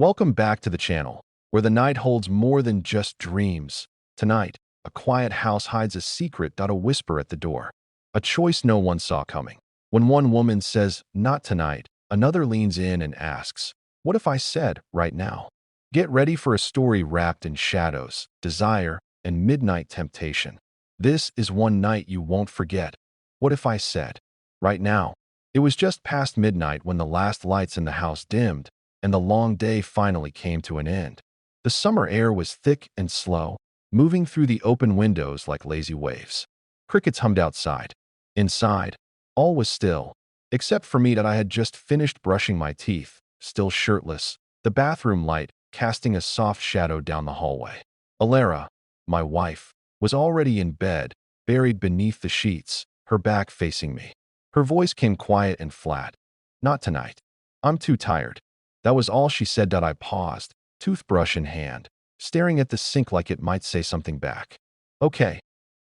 Welcome back to the channel, where the night holds more than just dreams. Tonight, a quiet house hides a secret. A whisper at the door. A choice no one saw coming. When one woman says, "Not tonight," another leans in and asks, "What if I said, right now?" Get ready for a story wrapped in shadows, desire, and midnight temptation. This is one night you won't forget. What if I said, right now? It was just past midnight when the last lights in the house dimmed, and the long day finally came to an end. The summer air was thick and slow, moving through the open windows like lazy waves. Crickets hummed outside. Inside, all was still, except for me. That I had just finished brushing my teeth, still shirtless, the bathroom light casting a soft shadow down the hallway. Alara, my wife, was already in bed, buried beneath the sheets, her back facing me. Her voice came quiet and flat. "Not tonight. I'm too tired." That was all she said. I paused, toothbrush in hand, staring at the sink like it might say something back. "Okay,"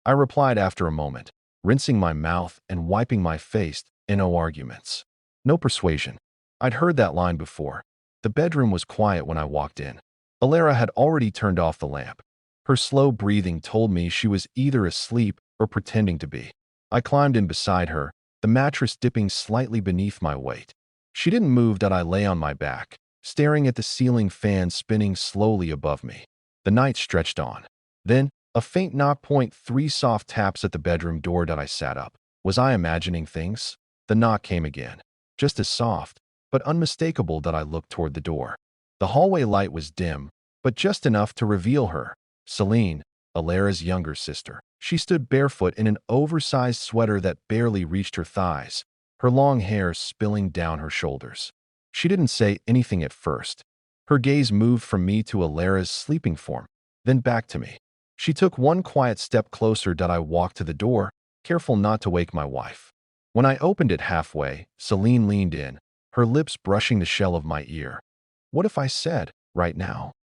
I replied after a moment, rinsing my mouth and wiping my face. No arguments. No persuasion. I'd heard that line before. The bedroom was quiet when I walked in. Alara had already turned off the lamp. Her slow breathing told me she was either asleep or pretending to be. I climbed in beside her, the mattress dipping slightly beneath my weight. She didn't move. I lay on my back, staring at the ceiling fan spinning slowly above me. The night stretched on. Then, a faint knock. 3 soft taps at the bedroom door. I sat up. Was I imagining things? The knock came again, just as soft, but unmistakable. I looked toward the door. The hallway light was dim, but just enough to reveal her. Celine, Alara's younger sister. She stood barefoot in an oversized sweater that barely reached her thighs, her long hair spilling down her shoulders. She didn't say anything at first. Her gaze moved from me to Alara's sleeping form, then back to me. She took one quiet step closer. I walked to the door, careful not to wake my wife. When I opened it halfway, Celine leaned in, her lips brushing the shell of my ear. "What if I said, right now?"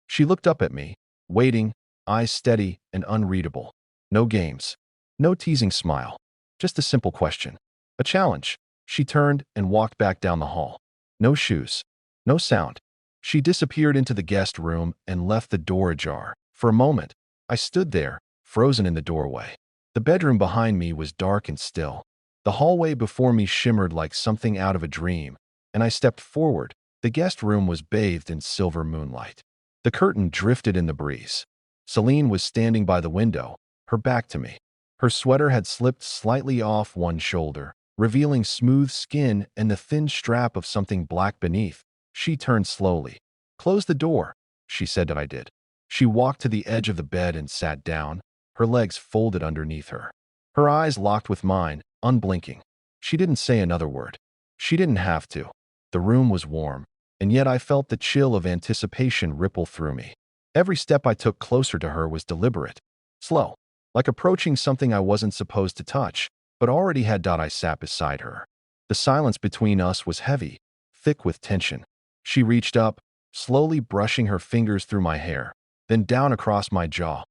She looked up at me, waiting, eyes steady and unreadable. No games. No teasing smile. Just a simple question. A challenge. She turned and walked back down the hall. No shoes. No sound. She disappeared into the guest room and left the door ajar. For a moment, I stood there, frozen in the doorway. The bedroom behind me was dark and still. The hallway before me shimmered like something out of a dream, and I stepped forward. The guest room was bathed in silver moonlight. The curtain drifted in the breeze. Celine was standing by the window, her back to me. Her sweater had slipped slightly off one shoulder, revealing smooth skin and the thin strap of something black beneath. She turned slowly. "Close the door," she said. I did. She walked to the edge of the bed and sat down, her legs folded underneath her. Her eyes locked with mine, unblinking. She didn't say another word. She didn't have to. The room was warm, and yet I felt the chill of anticipation ripple through me. Every step I took closer to her was deliberate, slow, like approaching something I wasn't supposed to touch, but already had. I sat beside her. The silence between us was heavy, thick with tension. She reached up, slowly brushing her fingers through my hair, then down across my jaw.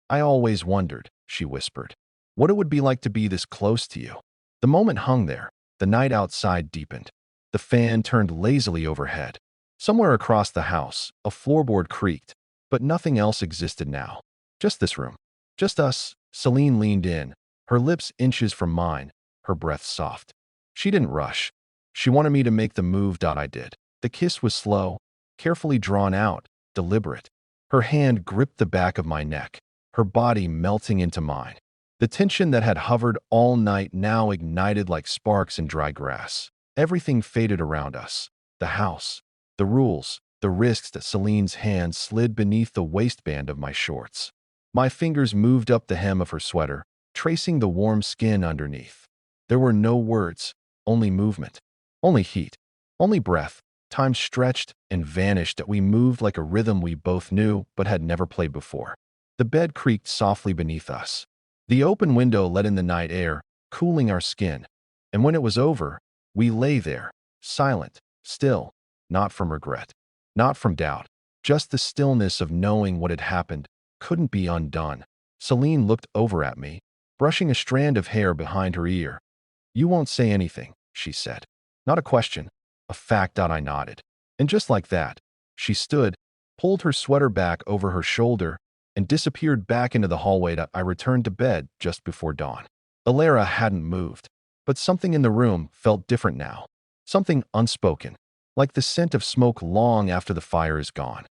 "I always wondered," she whispered, "what it would be like to be this close to you." The moment hung there. The night outside deepened. The fan turned lazily overhead. Somewhere across the house, a floorboard creaked, but nothing else existed now. Just this room. Just us. Celine leaned in, her lips inches from mine, her breath soft. She didn't rush. She wanted me to make the move. I did. The kiss was slow, carefully drawn out, deliberate. Her hand gripped the back of my neck, her body melting into mine. The tension that had hovered all night now ignited like sparks in dry grass. Everything faded around us. The house, the rules, the risks. That Celine's hand slid beneath the waistband of my shorts. My fingers moved up the hem of her sweater, tracing the warm skin underneath. There were no words, only movement, only heat, only breath. Time stretched and vanished. That we moved like a rhythm we both knew but had never played before. The bed creaked softly beneath us. The open window let in the night air, cooling our skin. And when it was over, we lay there, silent, still, not from regret, not from doubt, just the stillness of knowing what had happened couldn't be undone. Celine looked over at me, brushing a strand of hair behind her ear. "You won't say anything," she said. "Not a question, a fact." I nodded. And just like that, She stood, pulled her sweater back over her shoulder, and disappeared back into the hallway. I returned to bed just before dawn. Alara hadn't moved, but something in the room felt different now. Something unspoken, like the scent of smoke long after the fire is gone.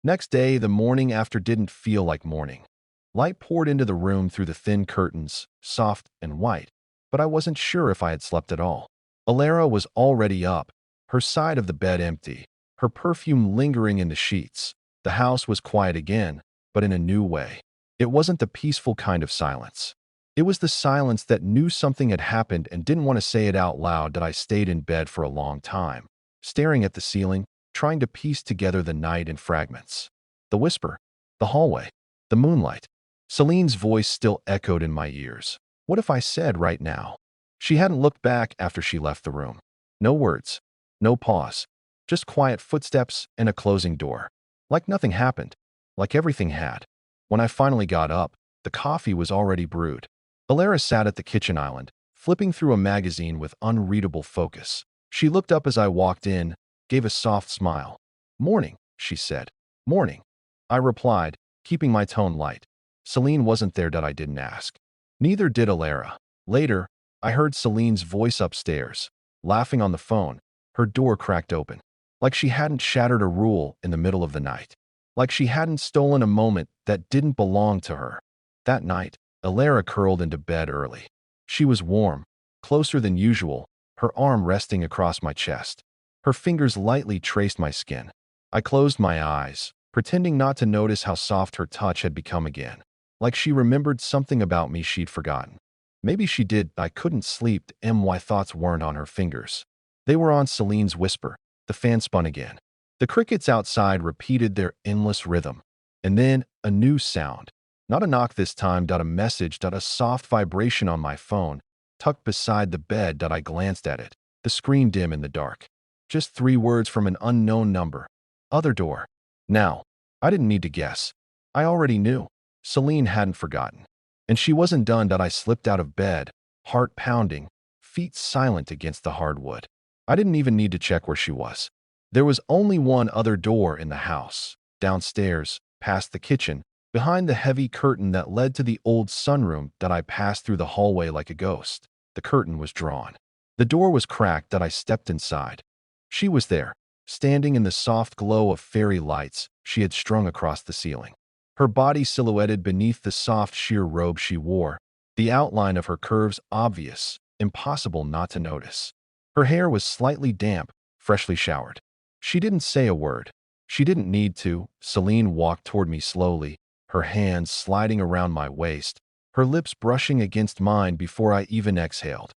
Next day, the morning after didn't feel like morning. Light poured into the room through the thin curtains, soft and white, but I wasn't sure if I had slept at all. Alara was already up, her side of the bed empty, her perfume lingering in the sheets. The house was quiet again, but in a new way. It wasn't the peaceful kind of silence. It was the silence that knew something had happened and didn't want to say it out loud. That I stayed in bed for a long time, staring at the ceiling, trying to piece together the night in fragments. The whisper, the hallway, the moonlight. Celine's voice still echoed in my ears. What if I said right now? She hadn't looked back after she left the room. No words, no pause, just quiet footsteps and a closing door. Like nothing happened, like everything had. When I finally got up, the coffee was already brewed. Alara sat at the kitchen island, flipping through a magazine with unreadable focus. She looked up as I walked in, gave a soft smile. "Morning," she said. "Morning," I replied, keeping my tone light. Celine wasn't there. I didn't ask. Neither did Alara. Later, I heard Celine's voice upstairs, laughing on the phone. Her door cracked open. Like she hadn't shattered a rule in the middle of the night. Like she hadn't stolen a moment that didn't belong to her. That night, Alara curled into bed early. She was warm, closer than usual, her arm resting across my chest. Her fingers lightly traced my skin. I closed my eyes, pretending not to notice how soft her touch had become again. Like she remembered something about me she'd forgotten. Maybe she did. I couldn't sleep. My thoughts weren't on her fingers. They were on Celine's whisper. The fan spun again. The crickets outside repeated their endless rhythm. And then a new sound. Not a knock this time. A message. A soft vibration on my phone, tucked beside the bed. I glanced at it. The screen dim in the dark. Just 3 words from an unknown number. Other door. Now, I didn't need to guess. I already knew. Celine hadn't forgotten. And she wasn't done. I slipped out of bed, heart pounding, feet silent against the hardwood. I didn't even need to check where she was. There was only one other door in the house, downstairs, past the kitchen, behind the heavy curtain that led to the old sunroom. I passed through the hallway like a ghost. The curtain was drawn. The door was cracked. I stepped inside. She was there, standing in the soft glow of fairy lights she had strung across the ceiling. Her body silhouetted beneath the soft sheer robe she wore, the outline of her curves obvious, impossible not to notice. Her hair was slightly damp, freshly showered. She didn't say a word. She didn't need to. Celine walked toward me slowly, her hands sliding around my waist, her lips brushing against mine before I even exhaled.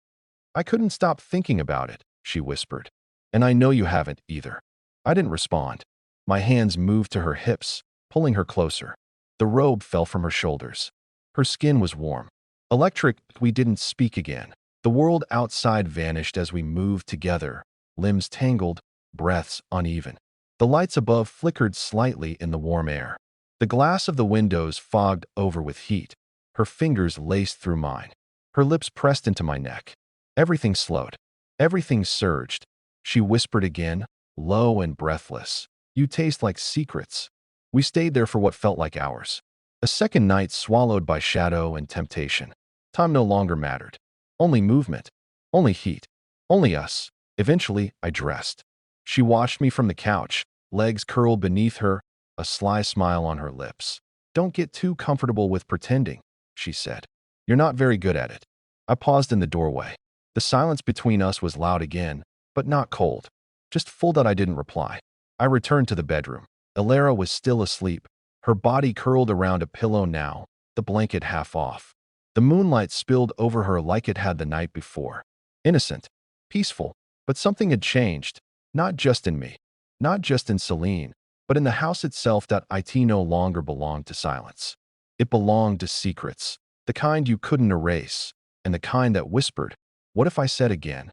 "I couldn't stop thinking about it," she whispered. "And I know you haven't either." I didn't respond. My hands moved to her hips, pulling her closer. The robe fell from her shoulders. Her skin was warm. Electric. We didn't speak again. The world outside vanished as we moved together, limbs tangled, breaths uneven. The lights above flickered slightly in the warm air. The glass of the windows fogged over with heat. Her fingers laced through mine. Her lips pressed into my neck. Everything slowed. Everything surged. She whispered again, low and breathless. "You taste like secrets." We stayed there for what felt like hours. A second night swallowed by shadow and temptation. Time no longer mattered. Only movement. Only heat. Only us. Eventually, I dressed. She watched me from the couch, legs curled beneath her, a sly smile on her lips. "Don't get too comfortable with pretending," she said. "You're not very good at it." I paused in the doorway. The silence between us was loud again, but not cold. Just full. I didn't reply. I returned to the bedroom. Alara was still asleep, her body curled around a pillow now, the blanket half off. The moonlight spilled over her like it had the night before. Innocent, peaceful, but something had changed, not just in me, not just in Celine, but in the house itself. It no longer belonged to silence. It belonged to secrets, the kind you couldn't erase, and the kind that whispered, "What if I said again?"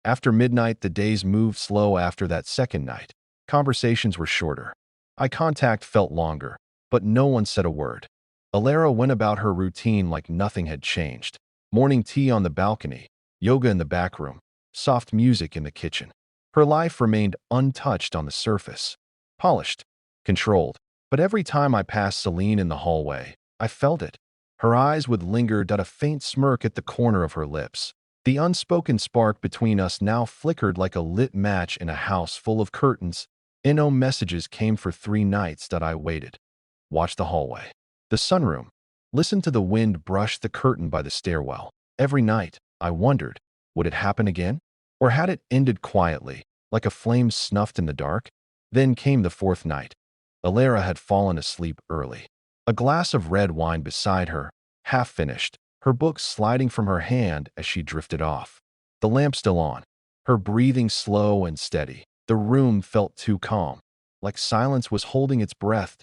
After midnight, the days moved slow. After that second night, conversations were shorter. Eye contact felt longer, but no one said a word. Alara went about her routine like nothing had changed. Morning tea on the balcony, yoga in the back room, soft music in the kitchen. Her life remained untouched on the surface. polished, controlled. But every time I passed Celine in the hallway, I felt it. Her eyes would linger, a faint smirk at the corner of her lips. The unspoken spark between us now flickered like a lit match in a house full of curtains. No messages came for 3 nights that I waited. Watched the hallway. The sunroom. Listened to the wind brush the curtain by the stairwell. Every night, I wondered, would it happen again? Or had it ended quietly, like a flame snuffed in the dark? Then came the 4th night. Alara had fallen asleep early. A glass of red wine beside her, half finished, her book sliding from her hand as she drifted off. The lamp still on, her breathing slow and steady. The room felt too calm, like silence was holding its breath.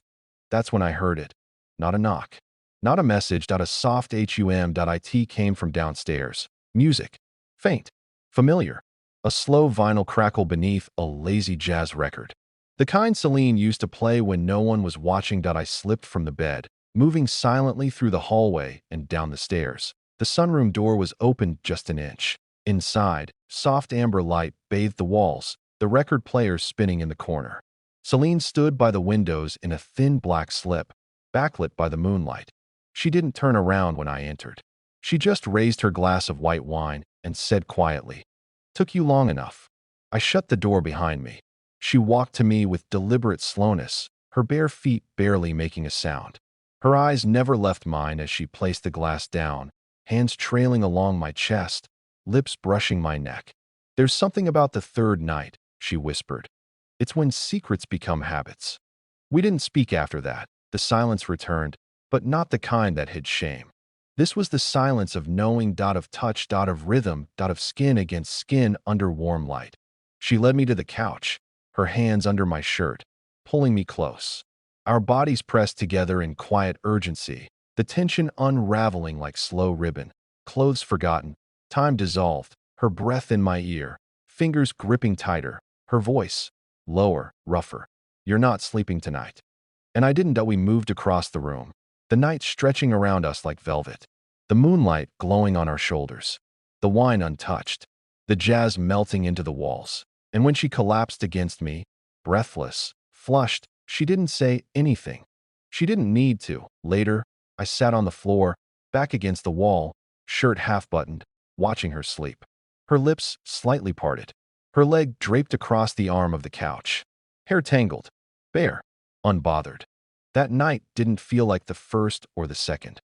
That's when I heard it. Not a knock. Not a message. A soft hum.it came from downstairs. Music. Faint. Familiar. A slow vinyl crackle beneath a lazy jazz record. The kind Celine used to play when no one was watching. I slipped from the bed, moving silently through the hallway and down the stairs. The sunroom door was open just an inch. Inside, soft amber light bathed the walls, the record player spinning in the corner. Celine stood by the windows in a thin black slip, backlit by the moonlight. She didn't turn around when I entered. She just raised her glass of white wine and said quietly, "Took you long enough." I shut the door behind me. She walked to me with deliberate slowness, her bare feet barely making a sound. Her eyes never left mine as she placed the glass down, hands trailing along my chest, lips brushing my neck. "There's something about the 3rd night," she whispered. "It's when secrets become habits." We didn't speak after that. The silence returned, but not the kind that hid shame. This was the silence of knowing, of touch, of rhythm, of skin against skin under warm light. She led me to the couch, her hands under my shirt, pulling me close. Our bodies pressed together in quiet urgency, the tension unraveling like slow ribbon. Clothes forgotten, time dissolved, her breath in my ear, fingers gripping tighter, her voice, lower, rougher. "You're not sleeping tonight." And I didn't. We moved across the room, the night stretching around us like velvet, the moonlight glowing on our shoulders, the wine untouched, the jazz melting into the walls. And when she collapsed against me, breathless, flushed, she didn't say anything. She didn't need to. Later, I sat on the floor, back against the wall, shirt half-buttoned, watching her sleep. Her lips slightly parted, her leg draped across the arm of the couch, hair tangled, bare, unbothered. That night didn't feel like the first or the second.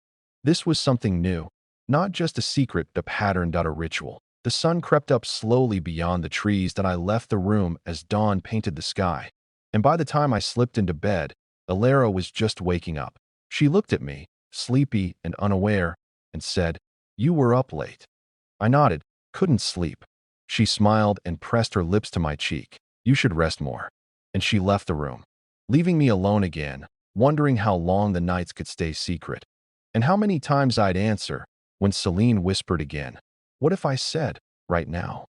This was something new, not just a secret, a pattern, a ritual. The sun crept up slowly beyond the trees. I left the room as dawn painted the sky. And by the time I slipped into bed, Alara was just waking up. She looked at me, sleepy and unaware, and said, "You were up late." I nodded, couldn't sleep. She smiled and pressed her lips to my cheek. "You should rest more." And she left the room, leaving me alone again, wondering how long the nights could stay secret, and how many times I'd answer when Celine whispered again, "What if I said, right now?"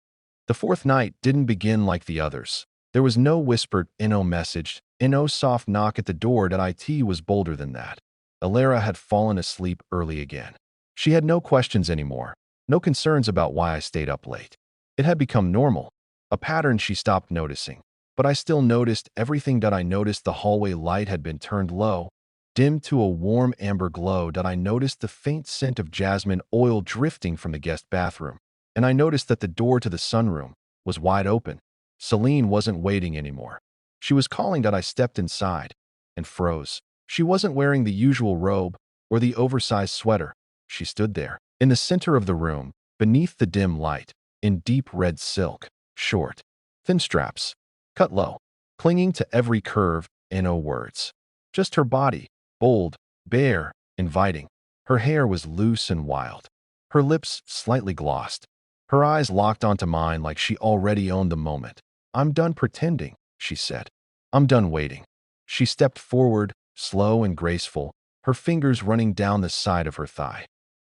The 4th night didn't begin like the others. There was no whispered, no message, no soft knock at the door. It was bolder than that. Alara had fallen asleep early again. She had no questions anymore, no concerns about why I stayed up late. It had become normal, a pattern she stopped noticing. But I still noticed everything. I noticed the hallway light had been turned low, dimmed to a warm amber glow. I noticed the faint scent of jasmine oil drifting from the guest bathroom. And I noticed that the door to the sunroom was wide open. Celine wasn't waiting anymore. She was calling. I stepped inside and froze. She wasn't wearing the usual robe or the oversized sweater. She stood there, in the center of the room, beneath the dim light, in deep red silk, short, thin straps, cut low, clinging to every curve, no words. Just her body, bold, bare, inviting. Her hair was loose and wild, her lips slightly glossed, her eyes locked onto mine like she already owned the moment. "I'm done pretending," she said. "I'm done waiting." She stepped forward, slow and graceful, her fingers running down the side of her thigh.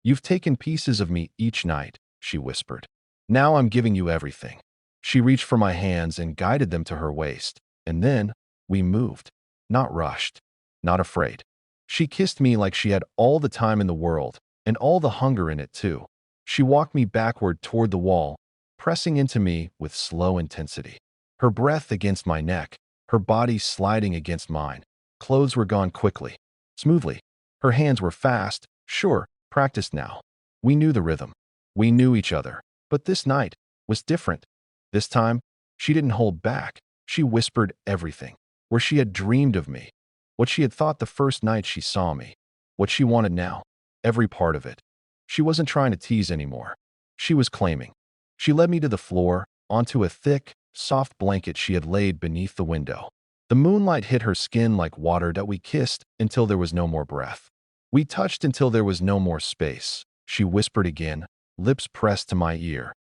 "You've taken pieces of me each night," she whispered. "Now I'm giving you everything." She reached for my hands and guided them to her waist. And then we moved, not rushed, not afraid. She kissed me like she had all the time in the world, and all the hunger in it too. She walked me backward toward the wall, pressing into me with slow intensity. Her breath against my neck, her body sliding against mine. Clothes were gone quickly, smoothly. Her hands were fast, sure, practiced now. We knew the rhythm. We knew each other. But this night was different. This time, she didn't hold back. She whispered everything. Where she had dreamed of me. What she had thought the first night she saw me. What she wanted now. Every part of it. She wasn't trying to tease anymore. She was claiming. She led me to the floor, onto a thick, soft blanket she had laid beneath the window. The moonlight hit her skin like water that we kissed until there was no more breath. We touched until there was no more space. She whispered again, lips pressed to my ear.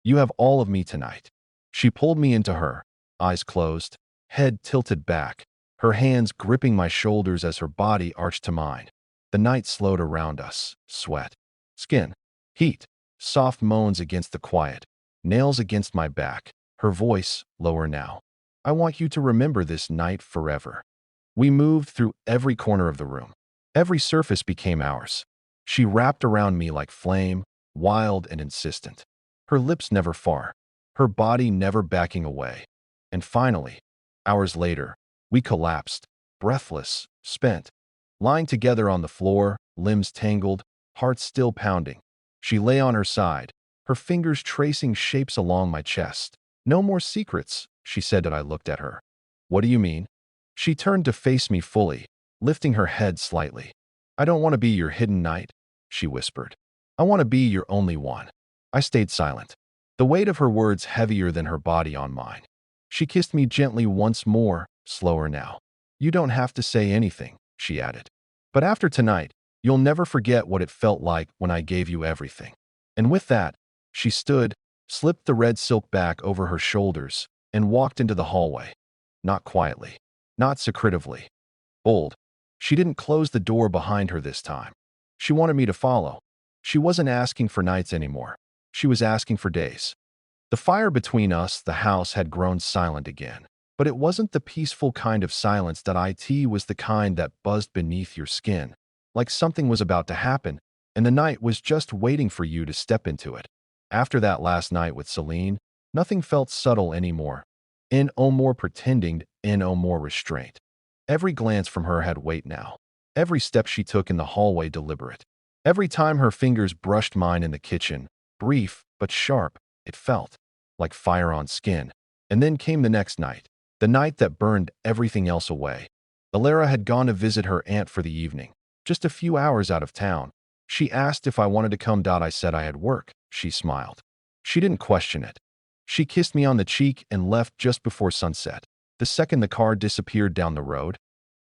You have all of me tonight. She pulled me into her, eyes closed, head tilted back, her hands gripping my shoulders as her body arched to mine. The night slowed around us, sweat, skin, heat, soft moans against the quiet, nails against my back, her voice lower now. I want you to remember this night forever. We moved through every corner of the room. Every surface became ours. She wrapped around me like flame, wild and insistent. Her lips never far, her body never backing away. And finally, hours later, we collapsed, breathless, spent, lying together on the floor, limbs tangled, hearts still pounding. She lay on her side, her fingers tracing shapes along my chest. No more secrets, she said as I looked at her. What do you mean? She turned to face me fully, lifting her head slightly. I don't want to be your hidden knight, she whispered. I want to be your only one. I stayed silent, the weight of her words heavier than her body on mine. She kissed me gently once more, slower now. You don't have to say anything, she added. But after tonight, you'll never forget what it felt like when I gave you everything. And with that, she stood, slipped the red silk back over her shoulders, and walked into the hallway. Not quietly, not secretively. Bold. She didn't close the door behind her this time. She wanted me to follow. She wasn't asking for nights anymore. She was asking for days. The fire between us, the house, had grown silent again. But it wasn't the peaceful kind of silence that it was the kind that buzzed beneath your skin, like something was about to happen, and the night was just waiting for you to step into it. After that last night with Celine, nothing felt subtle anymore. No more pretending, no more restraint. Every glance from her had weight now. Every step she took in the hallway deliberate. Every time her fingers brushed mine in the kitchen, brief but sharp, it felt like fire on skin. And then came the next night, the night that burned everything else away. Alara had gone to visit her aunt for the evening, just a few hours out of town. She asked if I wanted to come. I said I had work. She smiled. She didn't question it. She kissed me on the cheek and left just before sunset. The second the car disappeared down the road,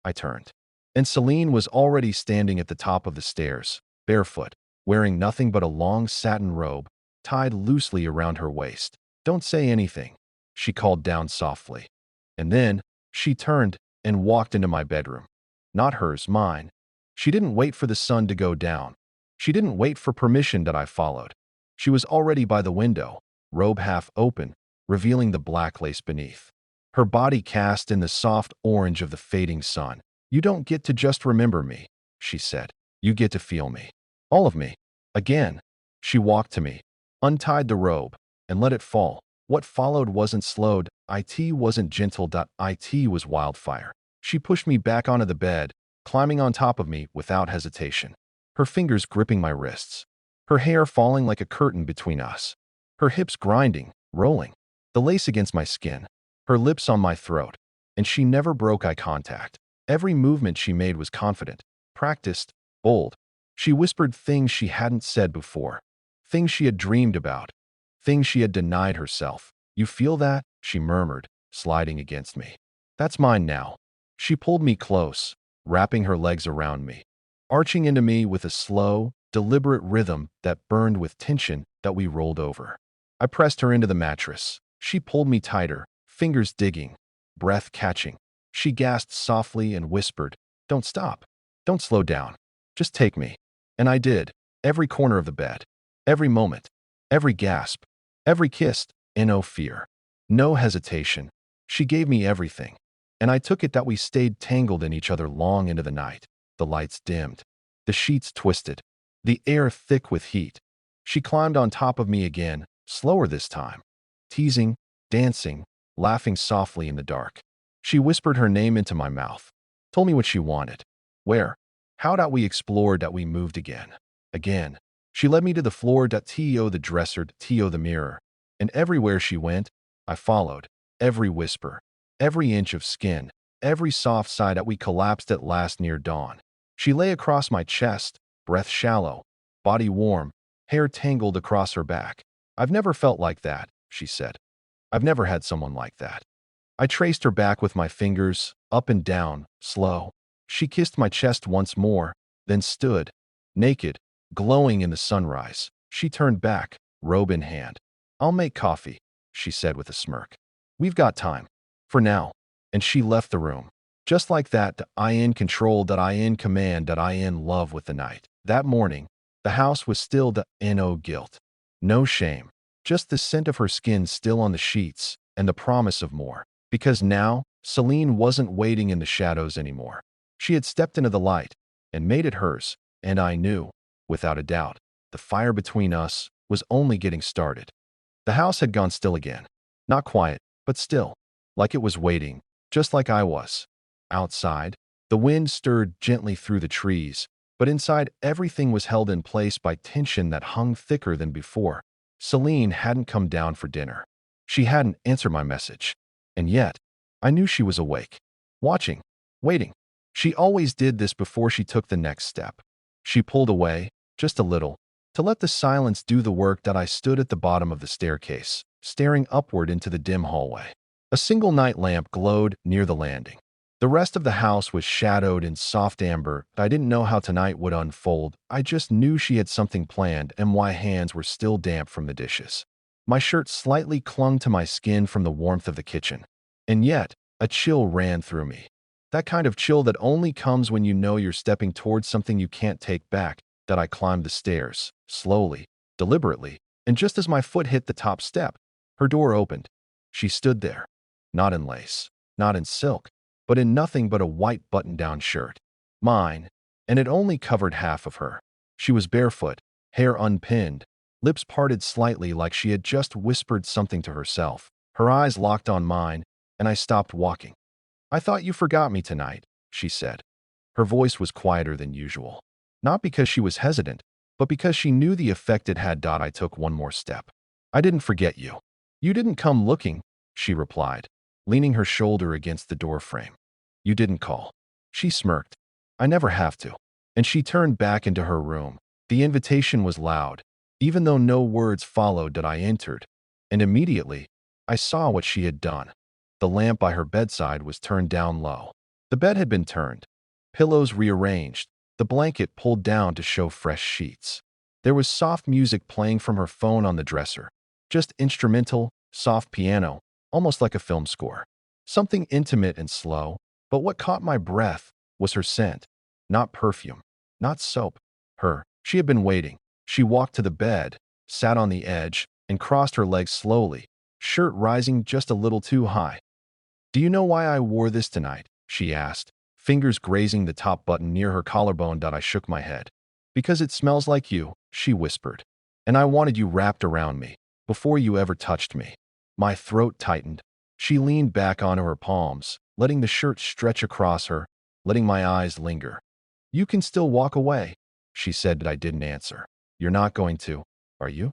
I turned. And Celine was already standing at the top of the stairs, barefoot, wearing nothing but a long satin robe, tied loosely around her waist. Don't say anything, she called down softly. And then, she turned and walked into my bedroom. Not hers, mine. She didn't wait for the sun to go down. She didn't wait for permission that I followed. She was already by the window, robe half open, revealing the black lace beneath. Her body cast in the soft orange of the fading sun. You don't get to just remember me, she said. You get to feel me. All of me. Again. She walked to me, untied the robe, and let it fall. What followed wasn't slowed, it wasn't gentle, it was wildfire. She pushed me back onto the bed, climbing on top of me without hesitation, her fingers gripping my wrists, her hair falling like a curtain between us, her hips grinding, rolling, the lace against my skin, her lips on my throat, and she never broke eye contact. Every movement she made was confident, practiced, bold. She whispered things she hadn't said before, things she had dreamed about, things she had denied herself. You feel that? She murmured, sliding against me. That's mine now. She pulled me close, wrapping her legs around me, arching into me with a slow, deliberate rhythm that burned with tension that we rolled over. I pressed her into the mattress. She pulled me tighter, fingers digging, breath catching. She gasped softly and whispered, "Don't stop. Don't slow down. Just take me." And I did, every corner of the bed, every moment, every gasp, every kiss, no fear, no hesitation. She gave me everything, and I took it that we stayed tangled in each other long into the night. The lights dimmed, the sheets twisted, the air thick with heat. She climbed on top of me again, slower this time, teasing, dancing, laughing softly in the dark. She whispered her name into my mouth, told me what she wanted. Where? How did we explore that we moved again? Again. She led me to the floor to the dresser to the mirror. And everywhere she went, I followed. Every whisper, every inch of skin, every soft sigh that we collapsed at last near dawn. She lay across my chest, breath shallow, body warm, hair tangled across her back. I've never felt like that, she said. I've never had someone like that. I traced her back with my fingers, up and down, slow. She kissed my chest once more, then stood, naked, glowing in the sunrise. She turned back, robe in hand. I'll make coffee, she said with a smirk. We've got time. For now. And she left the room. Just like that, I in control, I in command, I in love with the night. That morning, the house was still no guilt. No shame. Just the scent of her skin still on the sheets, and the promise of more. Because now, Celine wasn't waiting in the shadows anymore. She had stepped into the light, and made it hers, and I knew, without a doubt, the fire between us was only getting started. The house had gone still again. Not quiet, but still, like it was waiting, just like I was. Outside, the wind stirred gently through the trees, but inside everything was held in place by tension that hung thicker than before. Celine hadn't come down for dinner. She hadn't answered my message. And yet, I knew she was awake, watching, waiting. She always did this before she took the next step. She pulled away, just a little, to let the silence do the work. That I stood at the bottom of the staircase, staring upward into the dim hallway. A single night lamp glowed near the landing. The rest of the house was shadowed in soft amber. I didn't know how tonight would unfold. I just knew she had something planned, and my hands were still damp from the dishes. My shirt slightly clung to my skin from the warmth of the kitchen. And yet, a chill ran through me. That kind of chill that only comes when you know you're stepping towards something you can't take back. That I climbed the stairs, slowly, deliberately, and just as my foot hit the top step, her door opened. She stood there, not in lace, not in silk, but in nothing but a white button-down shirt. Mine, and it only covered half of her. She was barefoot, hair unpinned, lips parted slightly like she had just whispered something to herself. Her eyes locked on mine, and I stopped walking. "I thought you forgot me tonight," she said. Her voice was quieter than usual. Not because she was hesitant, but because she knew the effect it had. I took one more step. "I didn't forget you. You didn't come looking," she replied, leaning her shoulder against the doorframe. "You didn't call." She smirked. "I never have to." And she turned back into her room. The invitation was loud, even though no words followed. I entered, and immediately, I saw what she had done. The lamp by her bedside was turned down low. The bed had been turned, pillows rearranged, the blanket pulled down to show fresh sheets. There was soft music playing from her phone on the dresser. Just instrumental, soft piano, almost like a film score. Something intimate and slow, but what caught my breath was her scent. Not perfume, not soap. Her. She had been waiting. She walked to the bed, sat on the edge, and crossed her legs slowly, shirt rising just a little too high. "Do you know why I wore this tonight?" she asked, fingers grazing the top button near her collarbone. I shook my head. "Because it smells like you," she whispered. "And I wanted you wrapped around me, before you ever touched me." My throat tightened. She leaned back onto her palms, letting the shirt stretch across her, letting my eyes linger. "You can still walk away," she said. I didn't answer. "You're not going to, are you?"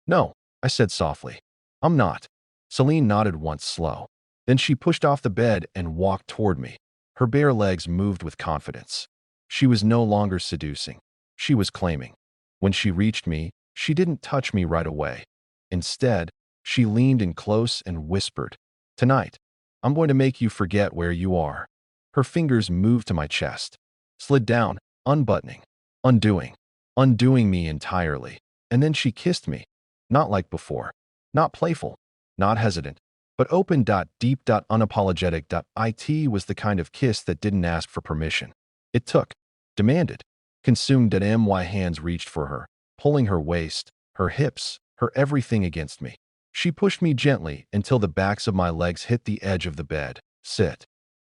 "No," I said softly. "I'm not." Celine nodded once slow. Then she pushed off the bed and walked toward me. Her bare legs moved with confidence. She was no longer seducing. She was claiming. When she reached me, she didn't touch me right away. Instead, she leaned in close and whispered, "Tonight, I'm going to make you forget where you are." Her fingers moved to my chest, slid down, unbuttoning, undoing me entirely. And then she kissed me. Not like before. Not playful. Not hesitant. But open, deep, unapologetic. It was the kind of kiss that didn't ask for permission. It took, demanded, consumed. My hands reached for her, pulling her waist, her hips, her everything against me. She pushed me gently until the backs of my legs hit the edge of the bed. "Sit."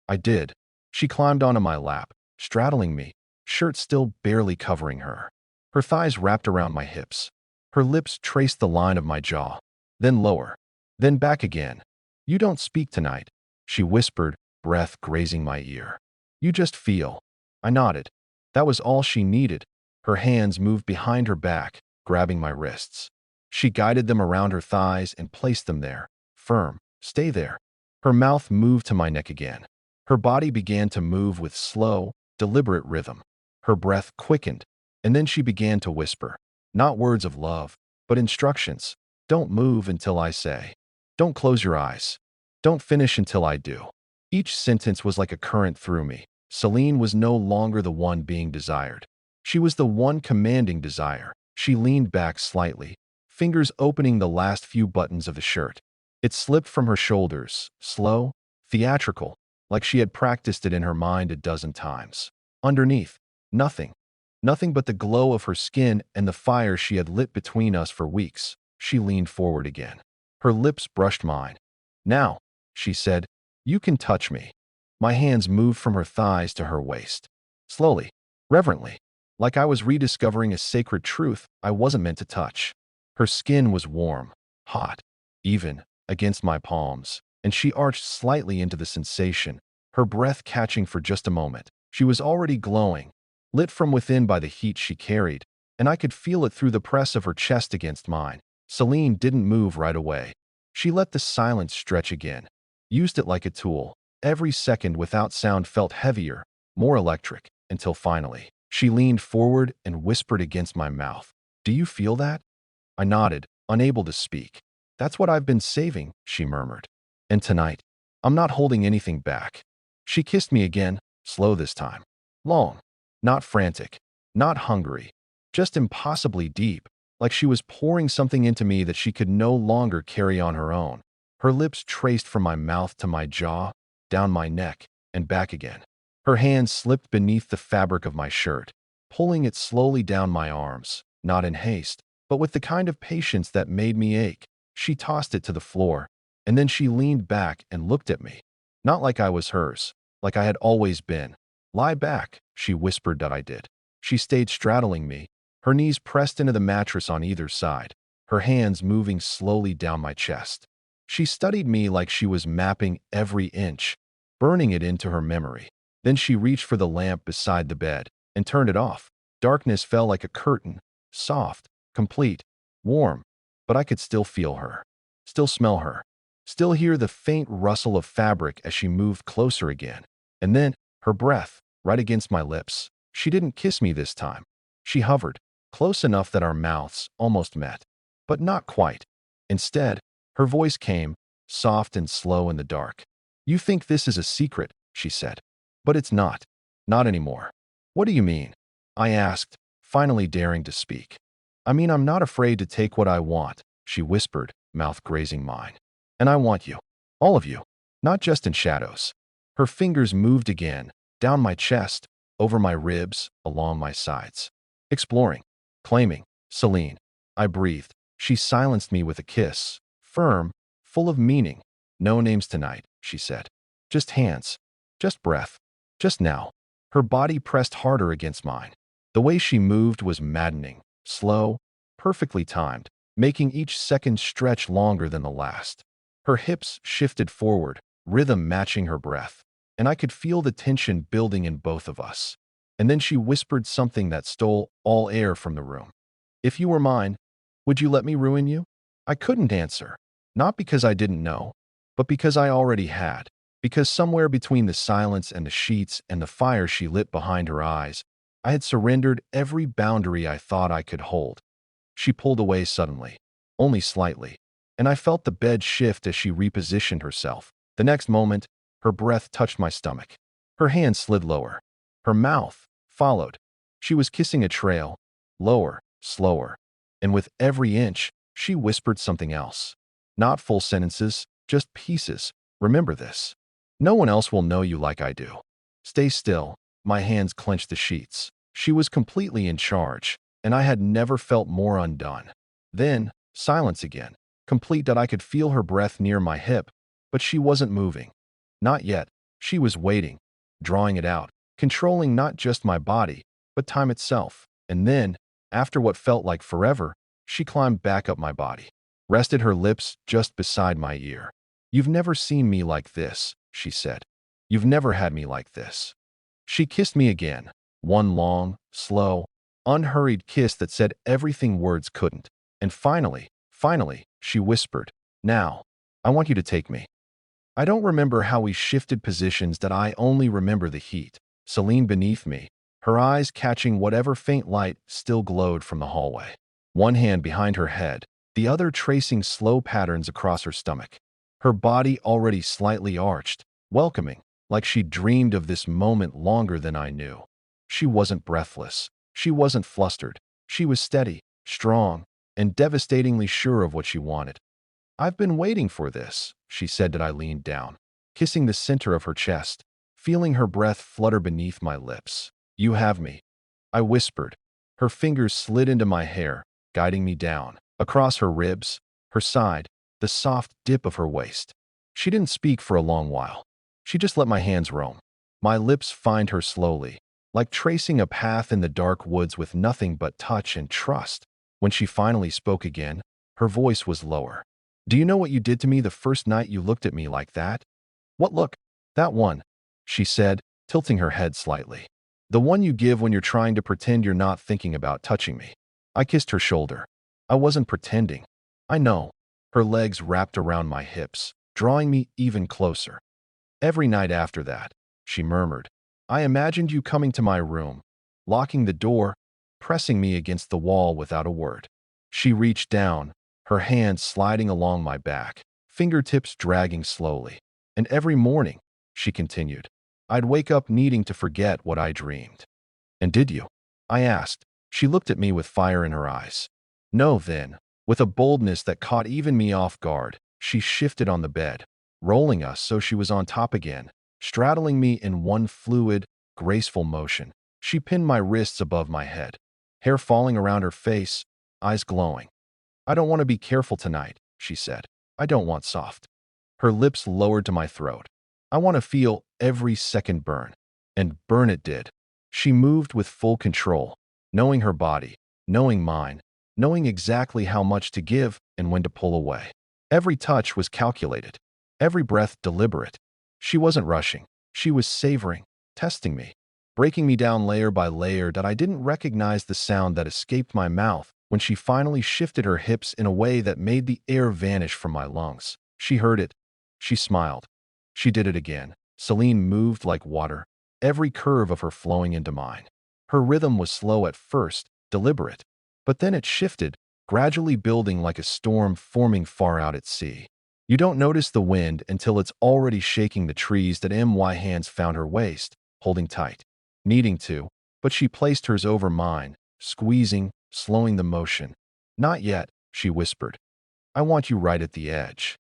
I did. She climbed onto my lap, straddling me, shirt still barely covering her. Her thighs wrapped around my hips. Her lips traced the line of my jaw, then lower, then back again. "You don't speak tonight," she whispered, breath grazing my ear. You just feel. I nodded. That was all she needed. Her hands moved behind her back, grabbing my wrists. She guided them around her thighs and placed them there. Firm. Stay there. Her mouth moved to my neck again. Her body began to move with slow, deliberate rhythm. Her breath quickened, and then she began to whisper. Not words of love, but instructions. Don't move until I say. Don't close your eyes. Don't finish until I do. Each sentence was like a current through me. Celine was no longer the one being desired. She was the one commanding desire. She leaned back slightly, fingers opening the last few buttons of the shirt. It slipped from her shoulders, slow, theatrical, like she had practiced it in her mind a dozen times. Underneath, nothing. Nothing but the glow of her skin and the fire she had lit between us for weeks. She leaned forward again. Her lips brushed mine. Now, she said, you can touch me. My hands moved from her thighs to her waist. Slowly, reverently, like I was rediscovering a sacred truth I wasn't meant to touch. Her skin was warm, hot, even, against my palms, and she arched slightly into the sensation, her breath catching for just a moment. She was already glowing, lit from within by the heat she carried, and I could feel it through the press of her chest against mine. Celine didn't move right away. She let the silence stretch again, used it like a tool. Every second without sound felt heavier, more electric, until finally, she leaned forward and whispered against my mouth. Do you feel that? I nodded, unable to speak. That's what I've been saving, she murmured. And tonight, I'm not holding anything back. She kissed me again, slow this time. Long. Not frantic. Not hungry. Just impossibly deep, like she was pouring something into me that she could no longer carry on her own. Her lips traced from my mouth to my jaw, down my neck, and back again. Her hand slipped beneath the fabric of my shirt, pulling it slowly down my arms, not in haste, but with the kind of patience that made me ache. She tossed it to the floor, and then she leaned back and looked at me. Not like I was hers, like I had always been. Lie back, she whispered that I did. She stayed straddling me, her knees pressed into the mattress on either side, her hands moving slowly down my chest. She studied me like she was mapping every inch, burning it into her memory. Then she reached for the lamp beside the bed and turned it off. Darkness fell like a curtain, soft, complete, warm, but I could still feel her, still smell her, still hear the faint rustle of fabric as she moved closer again. And then, her breath, right against my lips. She didn't kiss me this time. She hovered, close enough that our mouths almost met, but not quite. Instead, her voice came, soft and slow in the dark. You think this is a secret, she said. But it's not. Not anymore. What do you mean? I asked, finally daring to speak. I mean, I'm not afraid to take what I want, she whispered, mouth grazing mine. And I want you. All of you. Not just in shadows. Her fingers moved again, down my chest, over my ribs, along my sides. Exploring. Claiming. Celine. I breathed. She silenced me with a kiss. Firm. Full of meaning. No names tonight, she said. Just hands. Just breath. Just now. Her body pressed harder against mine. The way she moved was maddening. Slow. Perfectly timed, making each second stretch longer than the last. Her hips shifted forward, rhythm matching her breath, and I could feel the tension building in both of us. And then she whispered something that stole all air from the room. If you were mine, would you let me ruin you? I couldn't answer, not because I didn't know, but because I already had, because somewhere between the silence and the sheets and the fire she lit behind her eyes, I had surrendered every boundary I thought I could hold. She pulled away suddenly, only slightly, and I felt the bed shift as she repositioned herself. The next moment, her breath touched my stomach. Her hand slid lower. Her mouth followed. She was kissing a trail, lower, slower, and with every inch, she whispered something else. Not full sentences, just pieces. Remember this. No one else will know you like I do. Stay still. My hands clenched the sheets. She was completely in charge, and I had never felt more undone. Then, silence again, complete that I could feel her breath near my hip, but she wasn't moving. Not yet. She was waiting, drawing it out, controlling not just my body, but time itself. And then, after what felt like forever, she climbed back up my body, rested her lips just beside my ear. You've never seen me like this, she said. You've never had me like this." She kissed me again, one long, slow, unhurried kiss that said everything words couldn't. And finally, she whispered, "Now, I want you to take me." I don't remember how we shifted positions, that I only remember the heat. Celine beneath me, her eyes catching whatever faint light still glowed from the hallway. One hand behind her head, the other tracing slow patterns across her stomach. Her body already slightly arched, welcoming, like she dreamed of this moment longer than I knew. She wasn't breathless. She wasn't flustered. She was steady, strong, and devastatingly sure of what she wanted. "I've been waiting for this," she said as I leaned down, kissing the center of her chest, feeling her breath flutter beneath my lips. "You have me," I whispered. Her fingers slid into my hair, guiding me down, across her ribs, her side, the soft dip of her waist. She didn't speak for a long while. She just let my hands roam. My lips find her slowly, like tracing a path in the dark woods with nothing but touch and trust. When she finally spoke again, her voice was lower. "Do you know what you did to me the first night you looked at me like that?" "What look?" "That one," she said, tilting her head slightly. "The one you give when you're trying to pretend you're not thinking about touching me." I kissed her shoulder. "I wasn't pretending. I know." Her legs wrapped around my hips, drawing me even closer. "Every night after that," she murmured, "I imagined you coming to my room, locking the door, pressing me against the wall without a word." She reached down, her hands sliding along my back, fingertips dragging slowly. "And every morning," she continued, "I'd wake up needing to forget what I dreamed." "And did you?" I asked. She looked at me with fire in her eyes. "No." Then, with a boldness that caught even me off guard, she shifted on the bed, rolling us so she was on top again, straddling me in one fluid, graceful motion. She pinned my wrists above my head, hair falling around her face, eyes glowing. "I don't want to be careful tonight," she said. "I don't want soft." Her lips lowered to my throat. "I want to feel every second burn." And burn it did. She moved with full control, knowing her body, knowing mine, knowing exactly how much to give and when to pull away. Every touch was calculated, every breath deliberate. She wasn't rushing. She was savoring, testing me, breaking me down layer by layer that I didn't recognize the sound that escaped my mouth when she finally shifted her hips in a way that made the air vanish from my lungs. She heard it. She smiled. She did it again. Celine moved like water, every curve of her flowing into mine. Her rhythm was slow at first, deliberate, but then it shifted, gradually building like a storm forming far out at sea. You don't notice the wind until it's already shaking the trees. That my hands found her waist, holding tight, needing to, but she placed hers over mine, squeezing, slowing the motion. "Not yet," she whispered. "I want you right at the edge."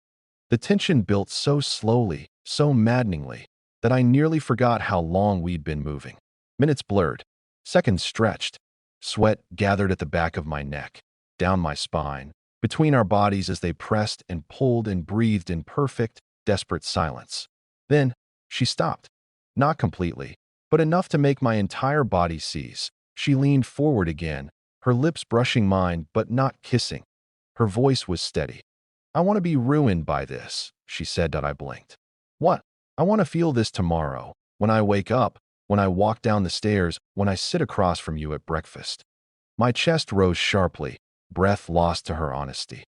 The tension built so slowly, so maddeningly, that I nearly forgot how long we'd been moving. Minutes blurred, seconds stretched. Sweat gathered at the back of my neck, down my spine, between our bodies as they pressed and pulled and breathed in perfect, desperate silence. Then, she stopped. Not completely, but enough to make my entire body seize. She leaned forward again, her lips brushing mine but not kissing. Her voice was steady. "I want to be ruined by this," she said. I blinked. "What?" "I want to feel this tomorrow, when I wake up, when I walk down the stairs, when I sit across from you at breakfast." My chest rose sharply, breath lost to her honesty.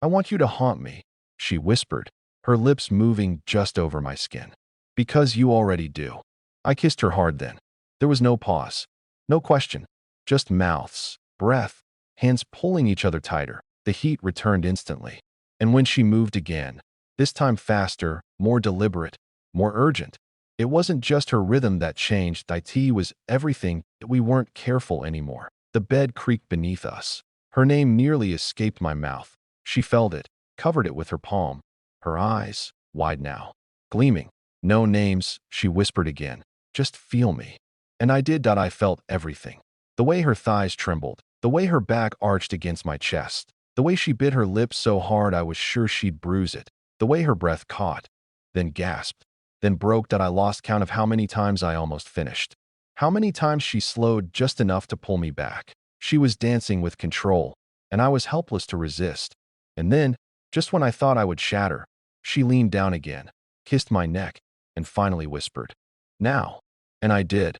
"I want you to haunt me," she whispered, her lips moving just over my skin. "Because you already do." I kissed her hard then. There was no pause, no question, just mouths, breath, hands pulling each other tighter. The heat returned instantly. And when she moved again, this time faster, more deliberate, more urgent, it wasn't just her rhythm that changed. It was everything. We weren't careful anymore. The bed creaked beneath us. Her name nearly escaped my mouth. She felt it, covered it with her palm. Her eyes, wide now, gleaming. "No names," she whispered again. "Just feel me." And I did. I felt everything. The way her thighs trembled, the way her back arched against my chest, the way she bit her lips so hard I was sure she'd bruise it, the way her breath caught, then gasped, then broke. I lost count of how many times I almost finished. How many times she slowed just enough to pull me back. She was dancing with control, and I was helpless to resist. And then, just when I thought I would shatter, she leaned down again, kissed my neck, and finally whispered, "Now." And I did.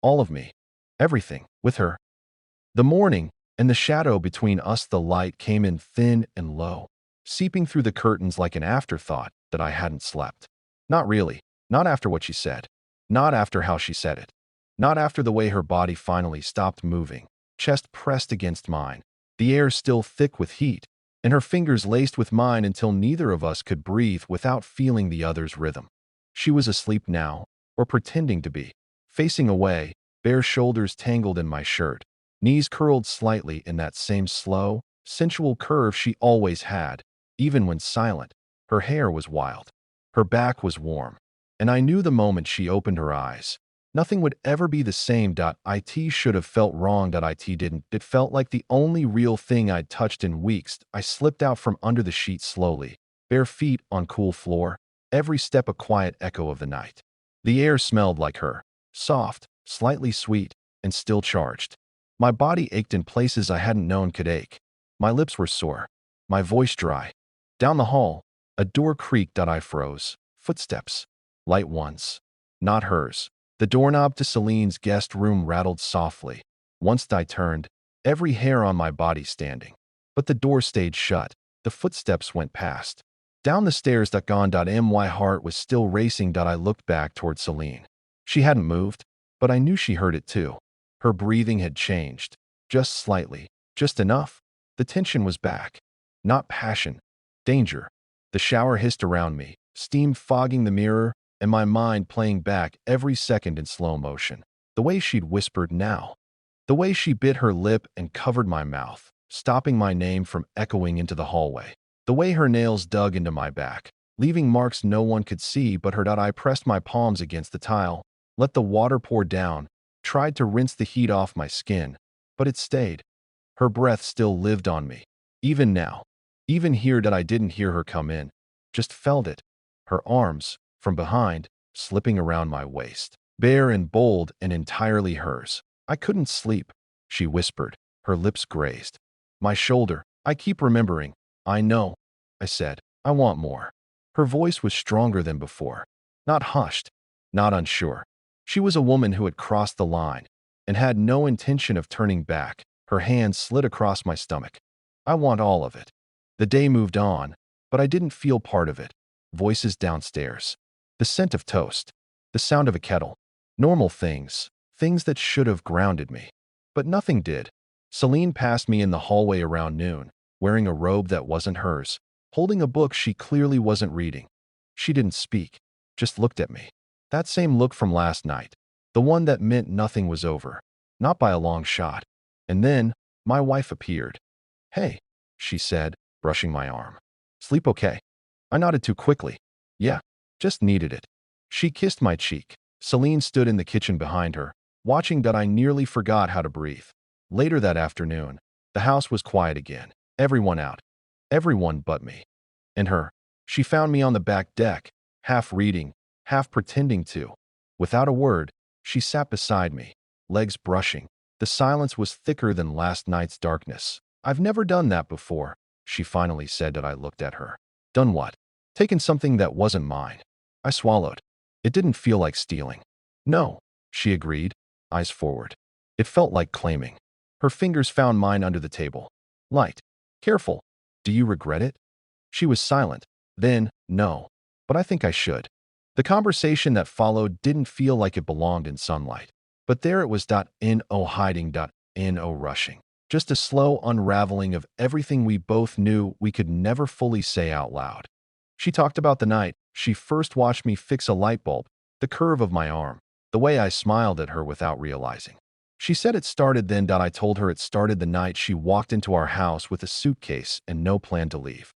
All of me. Everything. With her. The morning, and the shadow between us, the light came in thin and low, seeping through the curtains like an afterthought that I hadn't slept. Not really. Not after what she said. Not after how she said it. Not after the way her body finally stopped moving, chest pressed against mine, the air still thick with heat, and her fingers laced with mine until neither of us could breathe without feeling the other's rhythm. She was asleep now, or pretending to be, facing away, bare shoulders tangled in my shirt, knees curled slightly in that same slow, sensual curve she always had, even when silent. Her hair was wild. Her back was warm. And I knew the moment she opened her eyes, nothing would ever be the same. It should have felt wrong. It didn't. It felt like the only real thing I'd touched in weeks. I slipped out from under the sheet slowly, bare feet on cool floor, every step a quiet echo of the night. The air smelled like her, soft, slightly sweet, and still charged. My body ached in places I hadn't known could ache. My lips were sore, my voice dry. Down the hall, a door creaked. I froze. Footsteps. Light ones. Not hers. The doorknob to Celine's guest room rattled softly. Once I turned, every hair on my body standing. But the door stayed shut. The footsteps went past. Down the stairs. Gone. My heart was still racing. I looked back toward Celine. She hadn't moved, but I knew she heard it too. Her breathing had changed. Just slightly. Just enough. The tension was back. Not passion. Danger. The shower hissed around me, steam fogging the mirror, and my mind playing back every second in slow motion. The way she'd whispered now. The way she bit her lip and covered my mouth, stopping my name from echoing into the hallway. The way her nails dug into my back, leaving marks no one could see but her. I pressed my palms against the tile, let the water pour down, tried to rinse the heat off my skin, but it stayed. Her breath still lived on me, even now. Even here. I didn't hear her come in, just felt it. Her arms, from behind, slipping around my waist, bare and bold and entirely hers. I couldn't sleep, she whispered, her lips grazed. My shoulder. I keep remembering. I know, I said. I want more. Her voice was stronger than before. Not hushed, not unsure. She was a woman who had crossed the line and had no intention of turning back. Her hand slid across my stomach. I want all of it. The day moved on, but I didn't feel part of it. Voices downstairs. The scent of toast. The sound of a kettle. Normal things. Things that should have grounded me. But nothing did. Celine passed me in the hallway around noon, wearing a robe that wasn't hers, holding a book she clearly wasn't reading. She didn't speak, just looked at me. That same look from last night. The one that meant nothing was over. Not by a long shot. And then, my wife appeared. "Hey," she said, brushing my arm. "Sleep okay?" I nodded too quickly. "Yeah, just needed it." She kissed my cheek. Celine stood in the kitchen behind her, watching. I nearly forgot how to breathe. Later that afternoon, the house was quiet again. Everyone out. Everyone but me. And her. She found me on the back deck, half reading, half pretending to. Without a word, she sat beside me, legs brushing. The silence was thicker than last night's darkness. "I've never done that before," she finally said. I looked at her. "Done what?" "Taken something that wasn't mine." I swallowed. It didn't feel like stealing. "No," she agreed, eyes forward. It felt like claiming. Her fingers found mine under the table. Light. Careful. "Do you regret it?" She was silent. Then, "No, but I think I should." The conversation that followed didn't feel like it belonged in sunlight. But there it was. No hiding. No rushing. Just a slow unraveling of everything we both knew we could never fully say out loud. She talked about the night she first watched me fix a light bulb, the curve of my arm, the way I smiled at her without realizing. She said it started then. I told her it started the night she walked into our house with a suitcase and no plan to leave.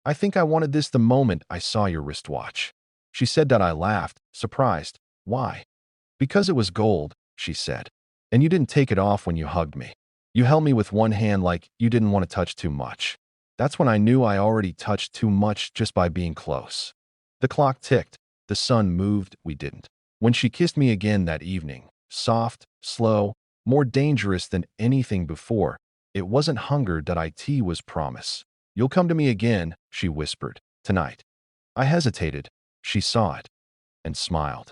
"I think I wanted this the moment I saw your wristwatch." She said. I laughed, surprised. "Why?" "Because it was gold," she said. "And you didn't take it off when you hugged me. You held me with one hand like you didn't want to touch too much." That's when I knew I already touched too much just by being close. The clock ticked. The sun moved. We didn't. When she kissed me again that evening, soft, slow, more dangerous than anything before, it wasn't hunger. It was promise. "You'll come to me again," she whispered. "Tonight." I hesitated. She saw it. and smiled.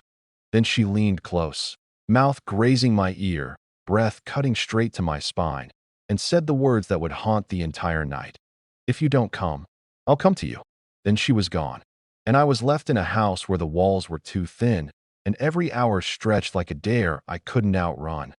Then she leaned close, mouth grazing my ear, breath cutting straight to my spine, and said the words that would haunt the entire night. "If you don't come, I'll come to you." Then she was gone, and I was left in a house where the walls were too thin, and every hour stretched like a dare I couldn't outrun.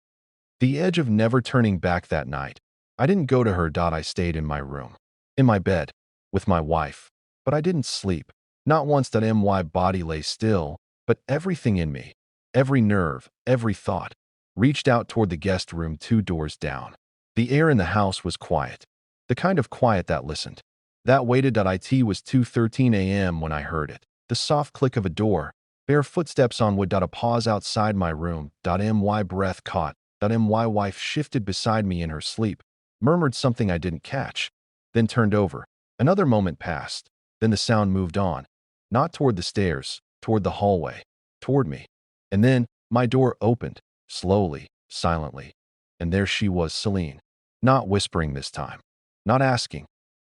The edge of never turning back that night. I didn't go to her. I stayed in my room, in my bed, with my wife. But I didn't sleep. Not once. My body lay still, but everything in me, every nerve, every thought, reached out toward the guest room 2 doors down. The air in the house was quiet, the kind of quiet that listened, that waited. It was 2:13 a.m. when I heard it. The soft click of a door, bare footsteps on wood. A pause outside my room. My breath caught. My wife shifted beside me in her sleep, murmured something I didn't catch, then turned over. Another moment passed. Then the sound moved on, not toward the stairs, toward the hallway, toward me. And then my door opened, slowly, silently. And there she was, Celine. Not whispering this time, not asking,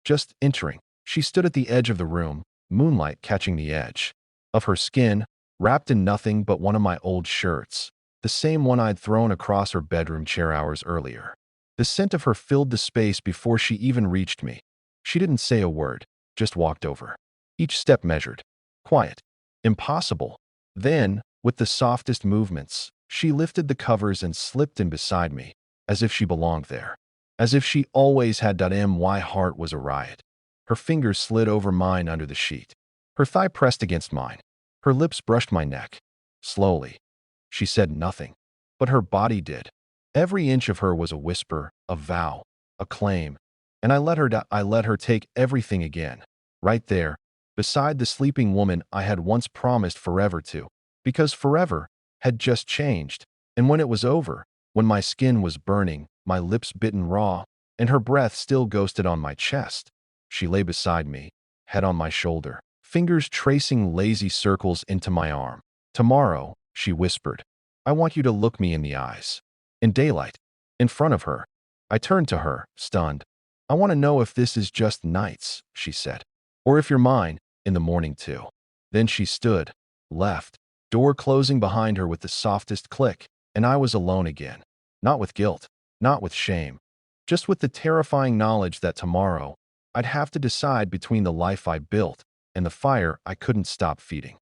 just entering. She stood at the edge of the room, moonlight catching the edge of her skin, wrapped in nothing but one of my old shirts, the same one I'd thrown across her bedroom chair hours earlier. The scent of her filled the space before she even reached me. She didn't say a word, just walked over. Each step measured. Quiet. Impossible. Then, with the softest movements, she lifted the covers and slipped in beside me, as if she belonged there. As if she always had. My heart was a riot. Her fingers slid over mine under the sheet. Her thigh pressed against mine. Her lips brushed my neck. Slowly. She said nothing, but her body did. Every inch of her was a whisper, a vow, a claim. And I let her take everything again, right there, beside the sleeping woman I had once promised forever to. Because forever had just changed. And when it was over, when my skin was burning, my lips bitten raw, and her breath still ghosted on my chest, she lay beside me, head on my shoulder, fingers tracing lazy circles into my arm. "Tomorrow," she whispered, "I want you to look me in the eyes. In daylight. In front of her." I turned to her, stunned. "I want to know if this is just nights," she said, "or if you're mine, in the morning too." Then she stood, left, door closing behind her with the softest click, and I was alone again. Not with guilt, not with shame, just with the terrifying knowledge that tomorrow I'd have to decide between the life I built and the fire I couldn't stop feeding.